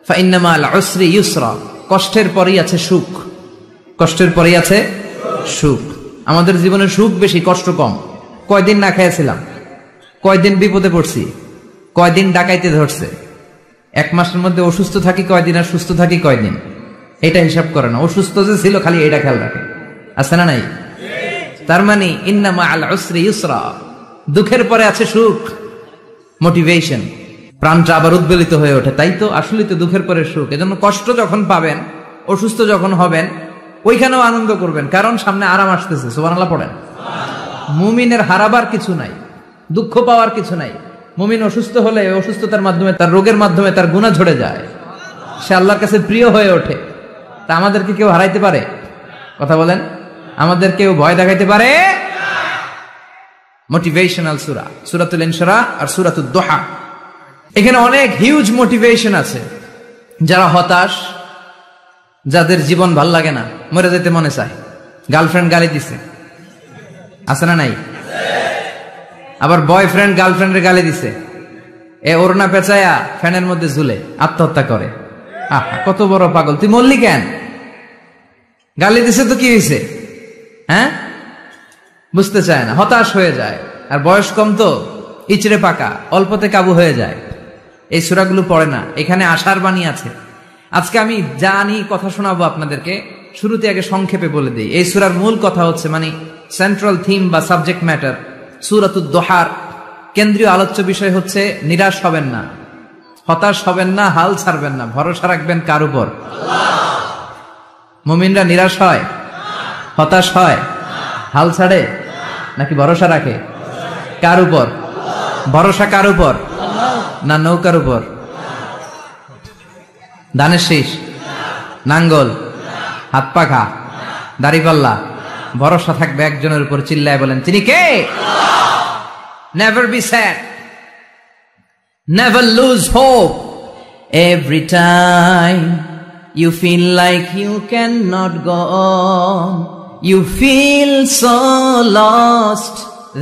ফাইন্না মা'আল উসরি ইউসরা, কষ্টের পরেই আছে সুখ। কষ্টের পরেই আছে সুখ। আমাদের জীবনে সুখ বেশি, কষ্ট কম। কয়দিন না খেয়েছিলাম, কয়দিন বিপদে পড়ছি, কয়দিন ডাকাইতে ধরছে, এক মাসের মধ্যে অসুস্থ থাকি কয়দিন আর সুস্থ থাকি কয়দিন, এটা হিসাব করে না। অসুস্থ যে ছিল খালি এটা খেয়াল রাখে, আছে না নাই? তার মানে ইন্না মা'আল উসরি ইউসরা, দুঃখের পরে আছে সুখ, মোটিভেশন, প্রাণটা আবার উদ্বেলিত হয়ে ওঠে। তাই তো, আসলে তো দুঃখের পরে সুখ। এজন্য কষ্ট যখন পাবেন, অসুস্থ যখন হবেন, ওইখানেও আনন্দ করবেন, কারণ সামনে আরাম আসতেছে। সুবহানাল্লাহ পড়েন। মুমিনের হারাবার কিছু নাই, দুঃখ পাওয়ার কিছু নাই। মুমিন অসুস্থ হলে অসুস্থতার মাধ্যমে, তার রোগের মাধ্যমে তার গুনাহ ঝরে যায়, সে আল্লাহর কাছে প্রিয় হয়ে ওঠে। তা আমাদেরকে কেউ হারাইতে পারে? কথা বলেন, আমাদের কেউ ভয় দেখাইতে পারে? মোটিভেশনাল সূরা, সূরাতুল ইনশিরাহ আর সূরাতুদ দুহা। এখানে অনেক হিউজ মোটিভেশন আছে। যারা হতাশ, যাদের জীবন ভাল লাগে না, মরে যেতে মনে চায়, গার্লফ্রেন্ড গালি দিছে, আছে না নাই? আবার বয়ফ্রেন্ড গার্লফ্রেন্ডের গালি দিছে, এ ওড়না পেঁচায়া ফ্যানের মধ্যে ঝুলে আত্মহত্যা করে। কত বড় পাগল, তুই মরলি কেন? গালি দিছে তো কি হয়েছে? হ্যাঁ, বুঝতে চায় না, হতাশ হয়ে যায়। আর বয়স কম তো, ইচড়ে পাকা, অল্পতে কাবু হয়ে যায়। এই সূরাগুলো পড়ে না। এখানে আশার বাণী আছে। আজকে আমি জানি কথা শোনাবো আপনাদেরকে, শুরুতে আগে সংক্ষেপে বলে দিই। এই সূরার মূল কথা হচ্ছে, মানে সেন্ট্রাল থিম বা সাবজেক্ট ম্যাটার, সূরাতুদ দুহার কেন্দ্রীয় আলোচ্য বিষয় হচ্ছে নিরাশ হবেন না, হতাশ হবেন না, হাল ছাড়বেন না, ভরসা রাখবেন কার উপর? মুমিনরা নিরাশ হয়, হতাশ হয়, হাল ছাড়ে নাকি ভরসা রাখে? কার উপর ভরসা? কার উপর? না নৌকার উপর, ধানের শীষ, নাঙ্গল, হাত পাখা, দাড়িপাল্লা? ভরসা থাকবে একজনের উপর। চিল্লায় বলেন, তিনি কে? Never be sad, never lose hope. Every time you feel like you cannot go on, you feel so lost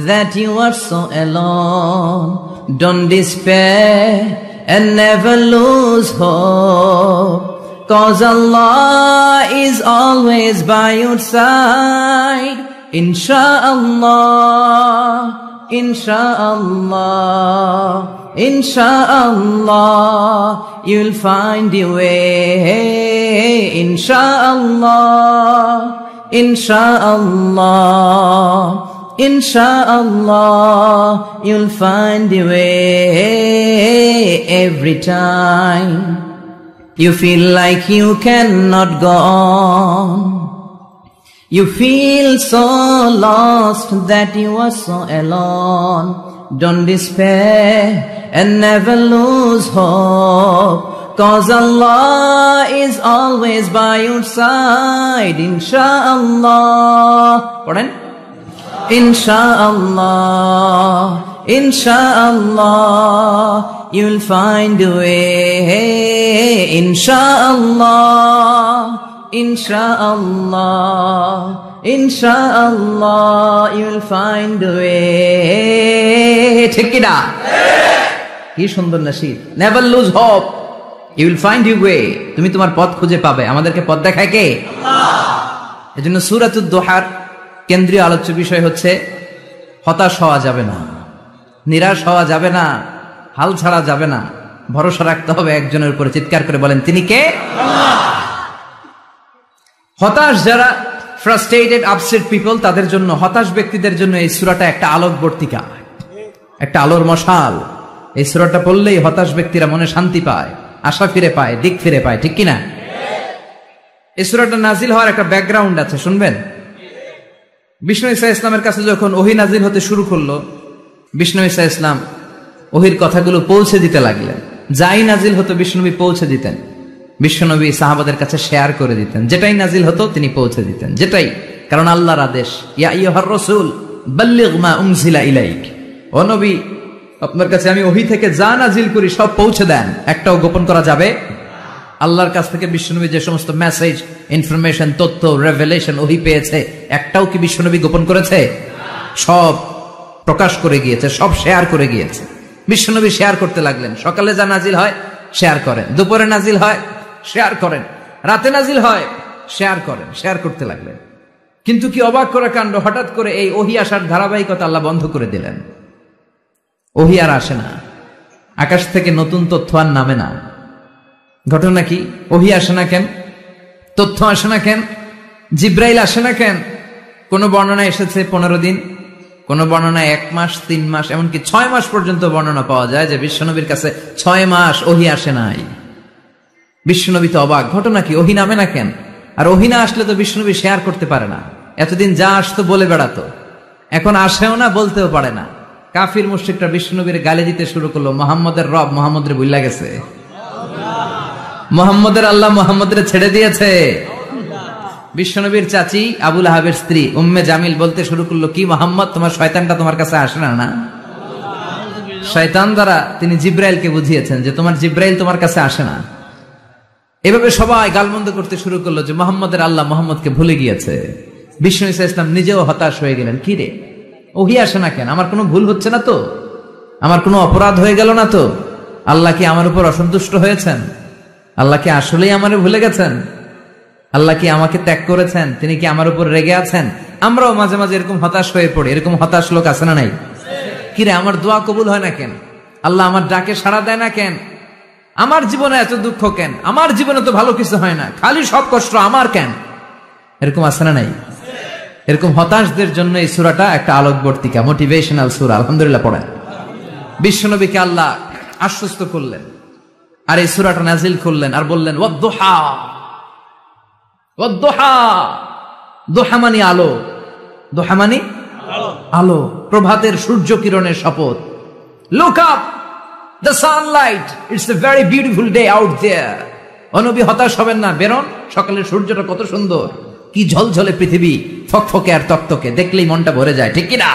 that you are so alone. Don't despair and never lose hope, 'cause Allah is always by your side. Insha'Allah, Insha'Allah, Insha'Allah, you'll find your way. Insha'Allah, Insha'Allah, Insha'Allah, you'll find your way. Every time you feel like you cannot go on, you feel so lost that you are so alone. Don't despair and never lose hope, 'cause Allah is always by your side. Insha'Allah, pardon? Insha'Allah, Insha'Allah, you'll find a way. Insha'Allah, Insha'Allah, Insha'Allah, you'll find a way. ঠিক কি না? কি সুন্দর nasheed. Never lose hope, you will find your way. তুমি তোমার পথ খুঁজে পাবে। আমাদেরকে পথ দেখায় কে? আল্লাহ। এজন্য সূরাতুদ দুহার কেন্দ্রীয় আলোচ্য বিষয় হচ্ছে হতাশ হওয়া যাবে না, নিরাশ হওয়া যাবে না, হাল ছাড়া যাবে না, ভরসা রাখতে হবে একজনের উপরে। চিৎকার করে বলেন, তিনি কে? আল্লাহ। হতাশ যারা, ফ্রাস্ট্রেটেড, আপসেট পিপল, তাদের জন্য, হতাশ ব্যক্তিদের জন্য এই সূরাটা একটা আলোকবর্তিকা, একটা আলোর মশাল। এই সূরাটা পড়লেই হতাশ ব্যক্তিরা মনে শান্তি পায়, আশা ফিরে পায়, দিক ফিরে পায়। ঠিক কিনা? এই সূরাটা নাজিল হওয়ার একটা ব্যাকগ্রাউন্ড আছে, শুনবেন। বিষ্ণু ঈসা ইসলামের কাছে যখন ওহী নাজিল হতে শুরু করলো, বিষ্ণু ঈসা ইসলাম ওহীর কথাগুলো পৌঁছে দিতে লাগলেন। যাই নাজিল হতো বিষ্ণুনবী পৌঁছে দিতেন। বিশ্বনবী সাহাবাদের কাছে শেয়ার করে দিতেন, যেটাই নাজিল হতো তিনি পৌঁছে দিতেন, যেটাই। কারণ আল্লাহর আদেশ, ইয়া আইয়ুহার রাসূল বাল্লিগ মা উনজিলা ইলাইক, ও নবী আপনার কাছে আমি ওহী থেকে যা নাজিল করি সব পৌঁছে দেন, একটাও গোপন করা যাবে। আল্লাহর কাছ থেকে বিশ্বনবী যে সমস্ত মেসেজ, ইনফরমেশন, তথ্য, রেভেলেশন ওহী পেয়েছে, একটাও কি বিশ্বনবী গোপন করেছে? সব প্রকাশ করে গিয়েছে, সব শেয়ার করে গিয়েছে। বিশ্বনবী শেয়ার করতে লাগলেন। সকালে যা নাজিল হয় শেয়ার করেন। দুপুরে নাজিল হয়, শেয়ার করেন। রাতে নাজিল হয়, শেয়ার করেন। শেয়ার করতে লাগলেন। কিন্তু কি অবাক করা কাণ্ড, হঠাৎ করে এই ওহী আসার ধারাবাহিকতা আল্লাহ বন্ধ করে দিলেন। ওহী আর আসে না, আকাশ থেকে নতুন তথ্য আর নামে না। ঘটনা কি? ওহী আসে না কেন? তথ্য আসে না কেন? জিব্রাইল আসে না কেন? কোন বর্ণনা এসেছে 15 দিন, কোন বর্ণনায় 1 মাস, 3 মাস, এমনকি 6 মাস পর্যন্ত বর্ণনা পাওয়া যায় যে বিশ্বনবীর কাছে 6 মাস ওহী আসে নাই। বিশ্বনবী তো অবাক, ঘটনা কি? ওহী নামে না কেন? আর ওহী না আসলে তো বিশ্বনবী শেয়ার করতে পারে না। এতদিন যা আসতো বলে বেড়াতো, এখন আসেও না, বলতেও পারে না। কাফির মুশরিকরা বিশ্বনবীর গালি দিতে শুরু করলো, মুহাম্মদের রব মুহাম্মদের ভুইলা গেছে, মুহাম্মদের আল্লাহ মুহাম্মদের ছেড়ে দিয়েছে। বিশ্বনবীর চাচি আবু লাহাবের স্ত্রী উম্মে জামিল বলতে শুরু করলো, কি মুহাম্মদ, তোমার শয়তানটা তোমার কাছে আসে না? না, শয়তান দ্বারা তিনি জিব্রাইলকে বুঝিয়েছেন যে তোমার জিব্রাইল তোমার কাছে আসে না। এভাবে সবাই গালমন্দ করতে শুরু করলো যে মুহাম্মদের আল্লাহ মুহাম্মদকে ভুলে গিয়েছে। বিষ্ণু ঈসা ইসলাম নিজেও হতাশ হয়ে গেলেন, কি রে ওহী আসে না কেন? আমার কোনো ভুল হচ্ছে না তো? আমার কোনো অপরাধ হয়ে গেল না তো? আল্লাহ কি আমার উপর অসন্তুষ্ট হয়েছেন? আল্লাহ কি আসলেই আমারে ভুলে গেছেন? আল্লাহ কি আমাকে ত্যাগ করেছেন? তিনি কি আমার উপর রেগে আছেন? আমরাও মাঝে মাঝে এরকম হতাশ হয়ে পড়ি। এরকম হতাশ লোক আছে না নাই? কিরে আমার দোয়া কবুল হয় না কেন? আল্লাহ আমার ডাকে সাড়া দেয় না কেন? আমার জীবনে এত দুঃখ কেন? আমার জীবনে তো ভালো কিছু হয় না, খালি সব কষ্ট আমার কেন? এরকম আছে না নাই? এরকম হতাশদের জন্য এই সূরাটা একটা আলোকবর্তিকা, মোটিভেশনাল সূরা। আলহামদুলিল্লাহ পড়েন। বিশ্বনবীকে আল্লাহ আশ্বস্ত করলেন, আর এই সূরাটা নাজিল করলেন, আর বললেন ওয়াদ-দুহা। ওয়াদ-দুহা, দুহা মানে আলো, দুহা মানে আলো, প্রভাতের সূর্য কিরণের শপথ। Look up, the sunlight, it's a very beautiful day out there. ও নবী হতাশ হবেন না, বেরোন, সকালের সূর্যটা কত সুন্দর, কি ঝলঝলে পৃথিবী, ফকফকে আর তকতকে, দেখলেই মনটা ভরে যায়, ঠিক কি না?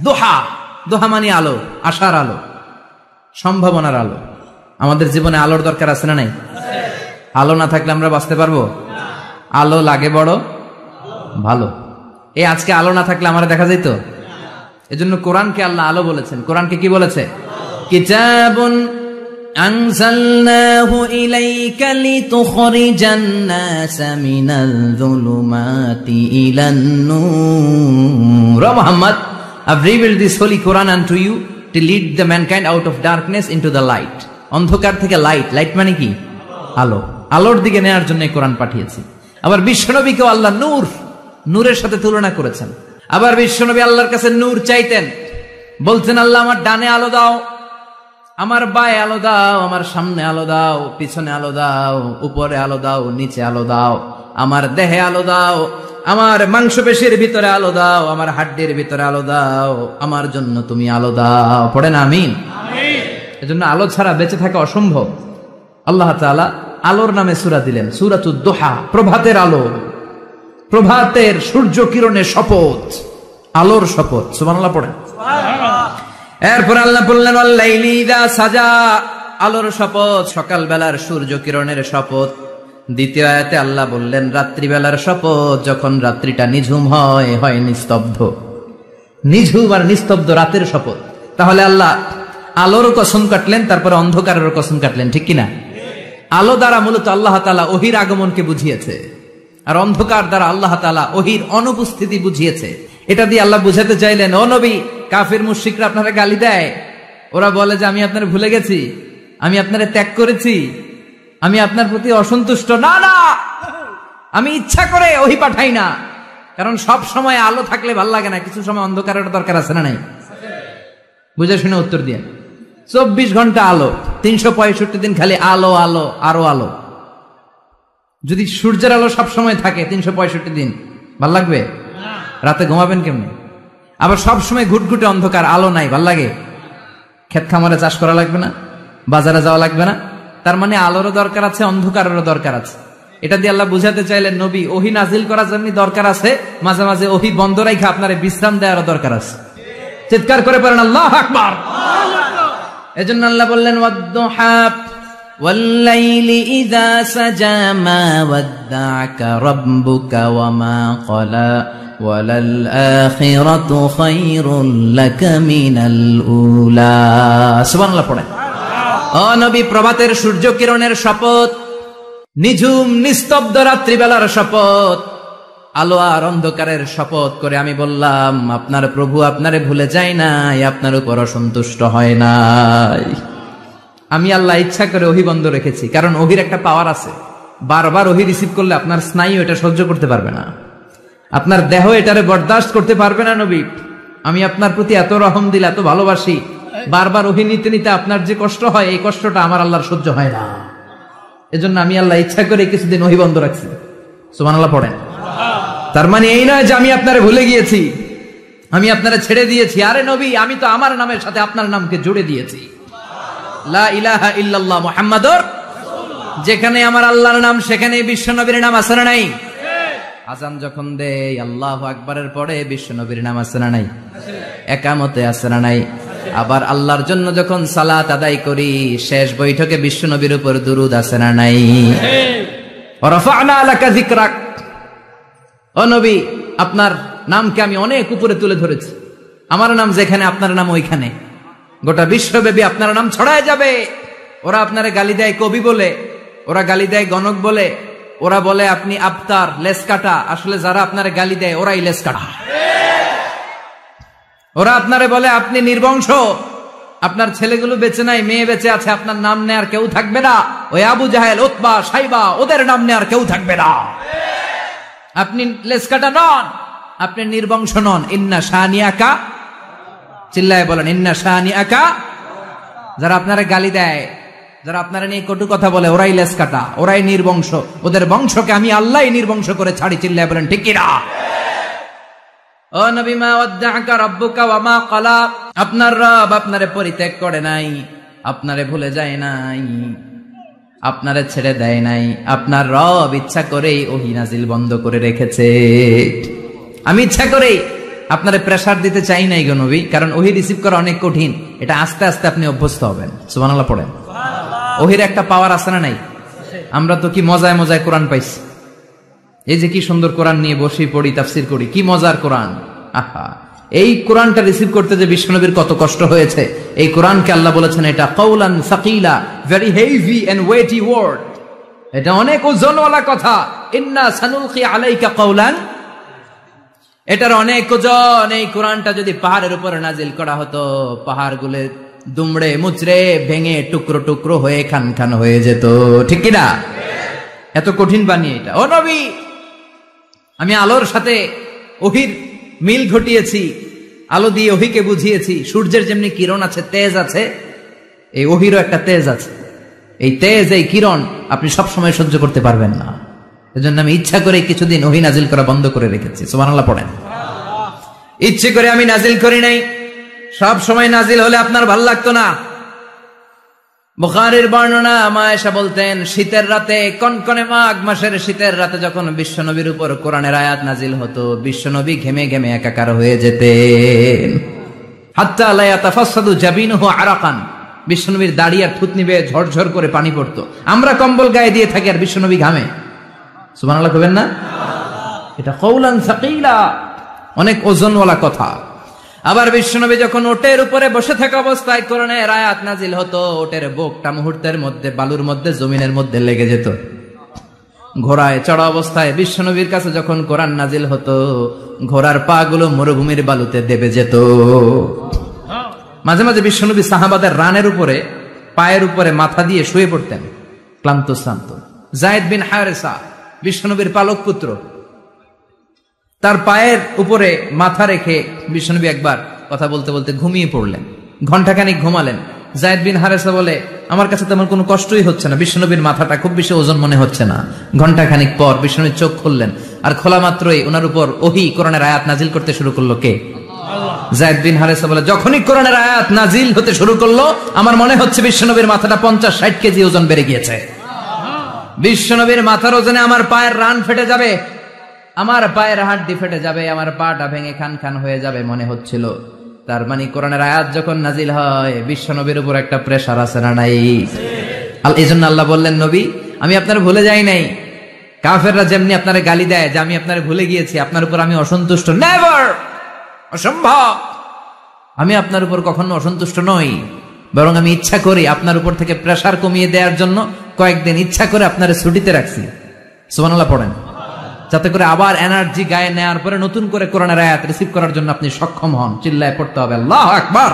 দোহা, দোহা মানে আলো, আশার আলো, সম্ভাবনার আলো। আমাদের জীবনে আলোর দরকার আছে না নাই? আলো না থাকলে আমরা বাঁচতে পারবো? আলো লাগে বড় ভালো। এই আজকে আলো না থাকলে আমরা দেখা যাইতো? এজন্য কোরআনকে আল্লাহ আলো বলেছেন। কোরআনকে কি বলেছে? কিতাবুন আনজালনাহু ইলাইকা লিতুখরিজান নাসা মিনাল যুলুমাতি ইলান নূর। ও Muhammad, I've revealed this holy Quran unto you to lead the mankind out of darkness into the light. অন্ধকার থেকে লাইট, লাইট মানে কি? আলো, আলোর দিকে নেয়ার জন্য কোরআন পাঠিয়েছি। আবার বিশ্বনবীকেও আল্লাহ নূর, নূরের সাথে তুলনা করেছেন। আবার বিশ্বনবী আল্লাহর কাছে নূর চাইতেন, বলতেন আল্লাহ আমার ডানে আলো দাও, আমার বায়ে আলো দাও, আমার সামনে আলো দাও, পিছনে আলো দাও, উপরে আলো দাও, নিচে আলো দাও, আমার দেহে আলো দাও, আমার মাংসপেশির ভিতরে আলো দাও, আমার হাড্ডির ভিতরে আলো দাও, আমার জন্য তুমি আলো দাও। পড়েন আমিন। এজন্য আলো ছাড়া বেঁচে থাকা অসম্ভব। আল্লাহ তাআলা আলোর নামে সূরা দিলেন, সূরাতুদ দুহা, প্রভাতের আলো, প্রভাতের সূর্য কিরণের শপথ, আলোর শপথ। সুবহানাল্লাহ পড়েন। এরপর আল্লাহ বললেন ওয়াল-লাইলি ইযা সাজা, আলোর শপথ, সকাল বেলার সূর্য কিরণের শপথ। দ্বিতীয় আয়াতে আল্লাহ বললেন রাত্রিবেলার শপথ, যখন রাত্রিটা নিঝুম হয়, হয় নিস্তব্ধ, নিঝুম আর নিস্তব্ধ রাতের শপথ। তাহলে আল্লাহ আলোর কসম কাটলেন, তারপরে অন্ধকারের কসম কাটলেন, ঠিক কিনা? আলো দ্বারা মূলত আল্লাহ তাআলা ওহীর আগমনকে বুঝিয়েছে, আর অন্ধকার দ্বারা আল্লাহ তাআলা ওহীর অনুপস্থিতি বুঝিয়েছে। এটা দিয়ে আল্লাহ বুঝাতে চাইলেন, ও নবী, কাফির মুশরিকরা আপনারা গালি দেয়, ওরা বলে যে আমি আপনারে ভুলে গেছি, আমি আপনারে ত্যাগ করেছি, আমি আপনার প্রতি অসন্তুষ্ট। না না, আমি ইচ্ছা করে ওহী পাঠাই না, কারণ সব সময় আলো থাকলে ভাল লাগে না, কিছু সময় অন্ধকারের দরকার আছে না নাই? বুঝে শুনে উত্তর দিয়ে। 24 ঘন্টা আলো, 365 দিন খালি আলো আলো আরো আলো। যদি সূর্যের আলো সব সময় থাকে 365 দিন, ভাল লাগবে? রাতে ঘুমাবেন কেমনে? আবার সব সময় ঘুটঘুটে অন্ধকার, আলো নাই, ভাল লাগে? ক্ষেত খামারে চাষ করা লাগবে না, বাজারে যাওয়া লাগবে না। তার মানে আলোরও দরকার আছে, অন্ধকারেরও দরকার আছে। এটা দিয়ে আল্লাহ বুঝাতে চাইলেন, নবী ওহী নাজিল করার জন্য দরকার আছে, মাঝে মাঝে ওহী বন্ধ রাখা আপনার বিশ্রাম দেওয়ারও দরকার আছে। চিৎকার করে পড়েন আল্লাহু আকবার। এজন্য আল্লাহ বললেন ওয়াদ-দুহা ওয়াল-লাইলি ইযা সাজা মা ওয়াদ্দা'আকা রাব্বুকা ওয়া মা ক্বালা ওয়ালাল আখিরাতু খায়রুল লাকা মিনাল উলা। সুবহানাল্লাহ পড়েন। ও নবী, প্রভাতের সূর্য কিরণের শপথ, নিঝুম নিস্তব্ধ রাত্রিবেলার শপথ, আলো আর অন্ধকারের শপথ করে আমি বললাম, আপনার প্রভু আপনারে ভুলে যায় নাই, আপনার উপর অসন্তুষ্ট হয় নাই। আমি আল্লাহ ইচ্ছা করে ওহী বন্ধ রেখেছি, কারণ ওহির একটা পাওয়ার আছে। বারবার ওহী রিসিভ করলে আপনার স্নায়ু এটা সহ্য করতে পারবে না, আপনার দেহ এটারে বরদাস্ত করতে পারবে না। নবী, আমি আপনার প্রতি এত রহম দিল, এত ভালোবাসি, বারবার ওহী নিতে নিতে আপনার যে কষ্ট হয়, এই কষ্টটা আমার আল্লাহর সহ্য হয় না। এজন্য আমি আল্লাহ ইচ্ছা করে কিছুদিন ওহী বন্ধ রাখছি। সুবহানাল্লাহ পড়েন। তার মানে এই নয় যে আমি আপনারে ভুলে গিয়েছি, আমি আপনারে ছেড়ে দিয়েছি। আরে নবী, আমি তো আমার নামের সাথে আপনার নামকে জুড়ে দিয়েছি। লা ইলাহা ইল্লাল্লাহ মুহাম্মাদুর রাসূলুল্লাহ। যেখানে আমার আল্লাহর নাম, সেখানে বিশ্ব নবীর নাম আছে না নাই? আজান যখন দেই আল্লাহু আকবারের পরে বিশ্ব নবীর নাম আছে না নাই? একামতে আছে না নাই? আবার আল্লাহর জন্য যখন সালাত আদায় করি, শেষ বৈঠকে বিশ্ব নবীর উপর দুরূদ আছে না নাই? রাফা'না লাকা যিকরাক। ও নবী, আপনার নামকে আমি অনেক উপরে তুলে ধরেছি। আমার নাম যেখানে, আপনার নাম ওইখানে। গোটা বিশ্বব্যাপী আপনার নাম ছড়ায় যাবে। ওরা আপনারে গালি দেয় কবি বলে, ওরা গালি দেয় গণক বলে, ওরা বলে আপনি আবতার, লেস কাটা। আসলে যারা আপনারে গালি দেয় ওরাই লেস কাটা। ওরা আপনারে বলে আপনি নির্বংশ, আপনার ছেলেগুলো বেঁচে নাই, মেয়ে বেঁচে আছে, আপনার নাম নেয়ার কেউ থাকবে না। ওই আবু জাহেল, উতবা, সাইবা, ওদের নাম নেয়ার কেউ থাকবে না। আপনি লেসকাটা নন, আপনি নির্বংশ নন। ইন্না শানিয়াকা, চিল্লায় বলেন ইন্না শানিয়াকা। যারা আপনারা গালি দেয়, যারা আপনারা নিয়ে কটু কথা বলে, ওরাই লেসকাটা, ওরাই নির্বংশ। ওদের বংশকে আমি আল্লাহ নির্বংশ করে ছাড়ি। চিল্লায় বলেন ঠিক কিনা? ও নবী, মা ওয়াদ্দাআকা রাব্বুকা ওয়া মা ক্বালা। আপনার রব আপনারে পরিত্যাগ করে নাই, আপনারে ভুলে যায় নাই, আপনারে ছেড়ে দেয় নাই। আপনার রব ইচ্ছা করেই ওহী নাজিল বন্ধ করে রেখেছে। আমি ইচ্ছা করেই আপনারে প্রেসার দিতে চাই নাই গো নবী, কারণ ওহী রিসিভ করা অনেক কঠিন। এটা আস্তে আস্তে আপনি অভ্যস্ত হবেন। সুবহানাল্লাহ পড়েন। ওহীর একটা পাওয়ার আছে না নাই? আমরা তো কি মজায় মজায় কোরআন পাইছি। এই যে কি সুন্দর কোরআন নিয়ে বসি, পড়ি, তাফসীর করি, কি মজার কোরআন। আহা, এই কোরআনটা রিসিভ করতে যে বিশ্বনবীর কত কষ্ট হয়েছে। এই কোরআনকে আল্লাহ বলেছেন এটা কাওলান সাকিলা, very heavy and weighty word. এটা অনেক ওজনওয়ালা কথা। ইন্না সানুলকি আলাইকা কাওলান, এটার অনেক ওজন। এই কোরআনটা যদি পাহাড়ের উপরে নাজিল করা হতো, পাহাড়গুলো দুমড়ে মুচড়ে ভেঙে টুকরো টুকরো হয়ে খান খান হয়ে যেত। ঠিক কিনা? এত কঠিন বানিয়ে এটা। ও নবী, আমি আলোর সাথে ওহীর মিল ঘটিয়েছি, আলো দিয়ে ওহীকে বুঝিয়েছি। সূর্যের যেমনি কিরণ আছে, তেজ আছে, এই ওহীরও একটা তেজ আছে। এই তেজ, এই কিরণ আপনি সবসময় সহ্য করতে পারবেন না। এজন্য আমি ইচ্ছা করে কিছুদিন ওহী নাজিল করা বন্ধ করে রেখেছি। সুবহানাল্লাহ পড়েন। ইচ্ছে করে আমি নাজিল করি নাই। সব সময় নাজিল হলে আপনার ভাল লাগতো না। বুখারীর বর্ণনা, মা আয়েশা বলতেন, শীতের রাতে, কনকনে মাঘ মাসের শীতের রাতে যখন বিশ্বনবীর উপর কোরআনের আয়াত নাজিল হতো, বিশ্বনবী ঘেমে ঘেমে একাকার হয়ে যেতেন। হাত্তা লা ইয়াতাফাসসাদু জাবিনুহু আরাকান। বিশ্বনবীর দাড়ি আর থুতনি বেয়ে ঝরঝর করে পানি পড়তো। আমরা কম্বল গায়ে দিয়ে থাকি আর বিশ্বনবী ঘামে। সুবহানাল্লাহ কইবেন না? এটা কাওলান সাকিলা, অনেক ওজনওয়ালা কথা। আবার বিশ্বনবী যখন ওটের উপরে বসে থাকা অবস্থায় কোরআনের আয়াত নাজিল হতো, ওটের বুকটা মুহূর্তের মধ্যে বালুর মধ্যে, জমিনের মধ্যে লেগে যেত। ঘোড়ায় চড়া অবস্থায় বিশ্বনবীর কাছে যখন কোরআন নাজিল হতো, ঘোড়ার পা গুলো মরুভূমির বালুতে দেবে যেত। মাঝে মাঝে বিশ্বনবী সাহাবাদের রানের উপরে, পায়ের উপরে মাথা দিয়ে শুয়ে পড়তেন, ক্লান্ত শ্রান্ত। যায়েদ বিন হারেসা, বিশ্বনবীর পালক পুত্র, তার পায়ের উপরে মাথা রেখে বিশ্বনবী একবার কথা বলতে বলতে ঘুমিয়ে পড়লেন। ঘন্টাখানিক ঘুমালেন। যায়েদ বিন হারেসা বলে, আমার কাছে তেমন কোনো কষ্টই হচ্ছে না, বিশ্বনবীর মাথাটা খুব বেশি ওজন মনে হচ্ছে না। ঘন্টাখানিক পর বিশ্বনবী চোখ খুললেন, আর খোলা মাত্রই ওনার উপর ওহী কোরআনের আয়াত নাজিল করতে শুরু করলো। কে? যায়েদ বিন হারেসা বলে, যখনই কোরআনের আয়াত নাজিল হতে শুরু করলো, আমার মনে হচ্ছে বিশ্বনবীর মাথাটা 50-60 কেজি ওজন বেড়ে গিয়েছে। বিশ্বনবীর মাথার ওজনে আমার পায়ের রান ফেটে যাবে, আমার পায়ের হাড্ডি ফেটে যাবে, আমার পাটা ভেঙে খান খান হয়ে যাবে মনে হচ্ছিল। তার মানে কোরআনের আয়াত যখন নাজিল হয়, বিশ্বনবীর উপর একটা প্রেসার আছে না নাই? এই জন্য আল্লাহ বললেন, নবী আমি আপনার ভুলে যাই নাই। কাফেররা যেমনি আপনারা গালি দেয় যে আমি আপনার ভুলে গিয়েছি, আপনার উপর আমি অসন্তুষ্ট, নেভার, অসম্ভব। আমি আপনার উপর কখনো অসন্তুষ্ট নই। বরং আমি ইচ্ছা করি আপনার উপর থেকে প্রেসার কমিয়ে দেওয়ার জন্য কয়েকদিন ইচ্ছা করে আপনার ছুটিতে রাখছি। সুবহানাল্লাহ পড়েন, যাতে করে আবার এনার্জি গায়ে নেওয়ার পরে নতুন করে কোরআনের আয়াত রিসিভ করার জন্য আপনি সক্ষম হন। চিল্লায় পড়তে হবে আল্লাহু আকবার।